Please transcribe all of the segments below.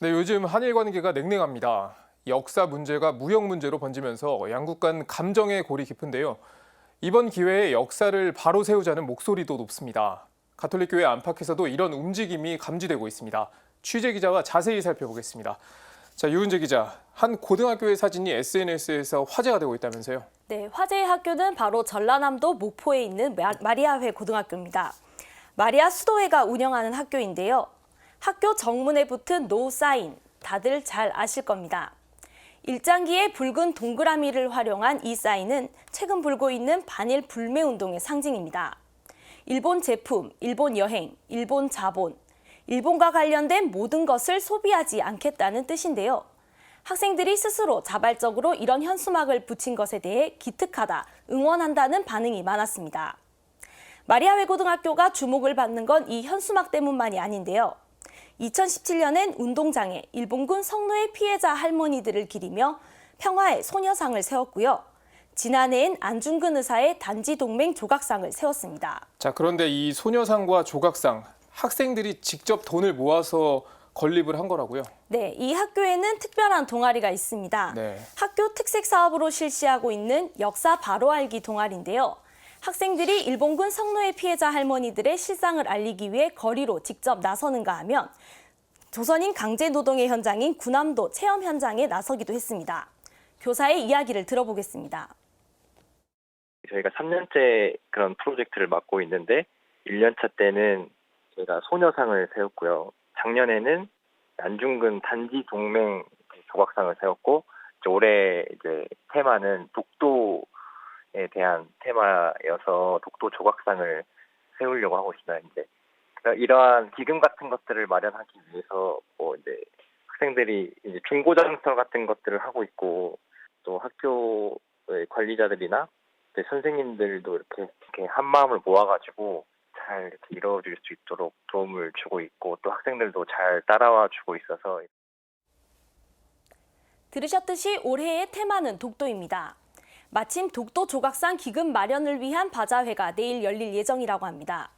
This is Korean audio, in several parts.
네, 요즘 한일 관계가 냉랭합니다. 역사 문제가 무역 문제로 번지면서 양국 간 감정의 골이 깊은데요. 이번 기회에 역사를 바로 세우자는 목소리도 높습니다. 가톨릭교회 안팎에서도 이런 움직임이 감지되고 있습니다. 취재 기자와 자세히 살펴보겠습니다. 자, 유은재 기자, 한 고등학교의 사진이 SNS에서 화제가 되고 있다면서요? 네, 화제의 학교는 바로 전라남도 목포에 있는 마리아회 고등학교입니다. 마리아 수도회가 운영하는 학교인데요. 학교 정문에 붙은 노 사인, 다들 잘 아실 겁니다. 일장기에 붉은 동그라미를 활용한 이 사인은 최근 불고 있는 반일 불매 운동의 상징입니다. 일본 제품, 일본 여행, 일본 자본, 일본과 관련된 모든 것을 소비하지 않겠다는 뜻인데요. 학생들이 스스로 자발적으로 이런 현수막을 붙인 것에 대해 기특하다, 응원한다는 반응이 많았습니다. 마리아회 고등학교가 주목을 받는 건 이 현수막 때문만이 아닌데요. 2017년엔 운동장에 일본군 성노예 피해자 할머니들을 기리며 평화의 소녀상을 세웠고요. 지난해엔 안중근 의사의 단지 동맹 조각상을 세웠습니다. 자, 그런데 이 소녀상과 조각상, 학생들이 직접 돈을 모아서 건립을 한 거라고요? 네, 이 학교에는 특별한 동아리가 있습니다. 네. 학교 특색 사업으로 실시하고 있는 역사 바로 알기 동아리인데요. 학생들이 일본군 성노예 피해자 할머니들의 실상을 알리기 위해 거리로 직접 나서는가 하면 조선인 강제 노동의 현장인 군함도 체험 현장에 나서기도 했습니다. 교사의 이야기를 들어보겠습니다. 저희가 3년째 그런 프로젝트를 맡고 있는데 1년차 때는 저희가 소녀상을 세웠고요. 작년에는 안중근 단지 동맹 조각상을 세웠고 올해 이제 테마는 독도에 대한 테마여서 독도 조각상을 세우려고 하고 있습니다. 이제 이러한 기금 같은 것들을 마련하기 위해서 이제 학생들이 이제 중고장터 같은 것들을 하고 있고 또 학교의 관리자들이나 선생님들도 이렇게 한 마음을 모아가지고 잘 이렇게 이루어질 수 있도록 도움을 주고 있고 또 학생들도 잘 따라와 주고 있어서. 들으셨듯이 올해의 테마는 독도입니다. 마침 독도 조각상 기금 마련을 위한 바자회가 내일 열릴 예정이라고 합니다.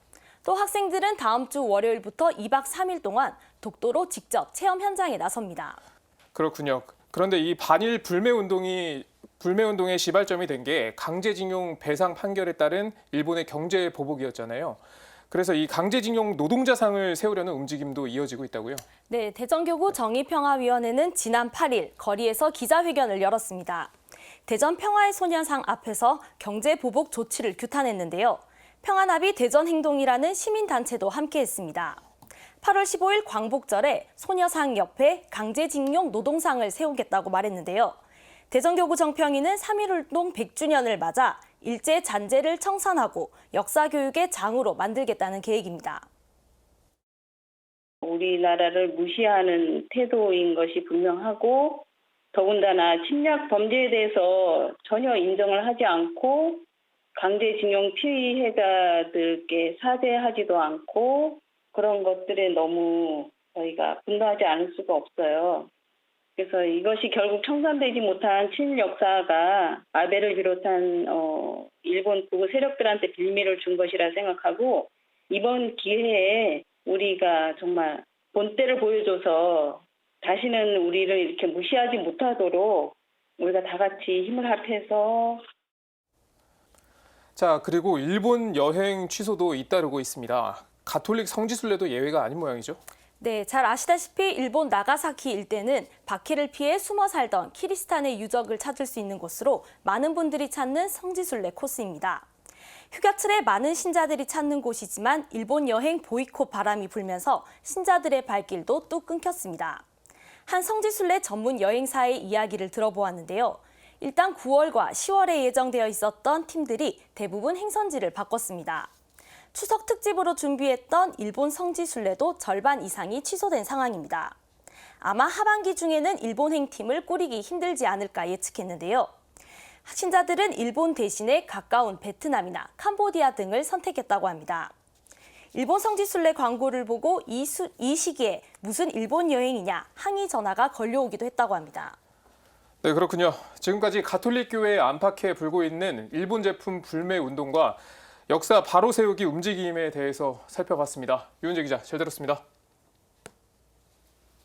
또 학생들은 다음 주 월요일부터 2박 3일 동안 독도로 직접 체험 현장에 나섭니다. 그렇군요. 그런데 이 반일 불매 운동의 시발점이 된 게 강제징용 배상 판결에 따른 일본의 경제 보복이었잖아요. 그래서 이 강제징용 노동자상을 세우려는 움직임도 이어지고 있다고요? 네, 대전교구 정의평화위원회는 지난 8일 거리에서 기자회견을 열었습니다. 대전 평화의 소녀상 앞에서 경제 보복 조치를 규탄했는데요. 평화나비 대전행동이라는 시민단체도 함께했습니다. 8월 15일 광복절에 소녀상 옆에 강제징용 노동상을 세우겠다고 말했는데요. 대전교구 정평위는 3.1운동 100주년을 맞아 일제 잔재를 청산하고 역사교육의 장으로 만들겠다는 계획입니다. 우리나라를 무시하는 태도인 것이 분명하고 더군다나 침략 범죄에 대해서 전혀 인정을 하지 않고 강제징용 피해자들께 사죄하지도 않고 그런 것들에 너무 저희가 분노하지 않을 수가 없어요. 그래서 이것이 결국 청산되지 못한 친일 역사가 아베를 비롯한 일본 극우 세력들한테 빌미를 준 것이라 생각하고 이번 기회에 우리가 정말 본때를 보여줘서 다시는 우리를 이렇게 무시하지 못하도록 우리가 다 같이 힘을 합해서. 자, 그리고 일본 여행 취소도 잇따르고 있습니다. 가톨릭 성지순례도 예외가 아닌 모양이죠? 네, 잘 아시다시피 일본 나가사키 일대는 박해를 피해 숨어 살던 키리스탄의 유적을 찾을 수 있는 곳으로 많은 분들이 찾는 성지순례 코스입니다. 휴가철에 많은 신자들이 찾는 곳이지만 일본 여행 보이콧 바람이 불면서 신자들의 발길도 뚝 끊겼습니다. 한 성지순례 전문 여행사의 이야기를 들어보았는데요. 일단 9월과 10월에 예정되어 있었던 팀들이 대부분 행선지를 바꿨습니다. 추석 특집으로 준비했던 일본 성지순례도 절반 이상이 취소된 상황입니다. 아마 하반기 중에는 일본행 팀을 꾸리기 힘들지 않을까 예측했는데요. 신자들은 일본 대신에 가까운 베트남이나 캄보디아 등을 선택했다고 합니다. 일본 성지순례 광고를 보고 이 시기에 무슨 일본 여행이냐 항의 전화가 걸려오기도 했다고 합니다. 네, 그렇군요. 지금까지 가톨릭 교회의 안팎에 불고 있는 일본 제품 불매 운동과 역사 바로 세우기 움직임에 대해서 살펴봤습니다. 유은재 기자, 잘 들었습니다.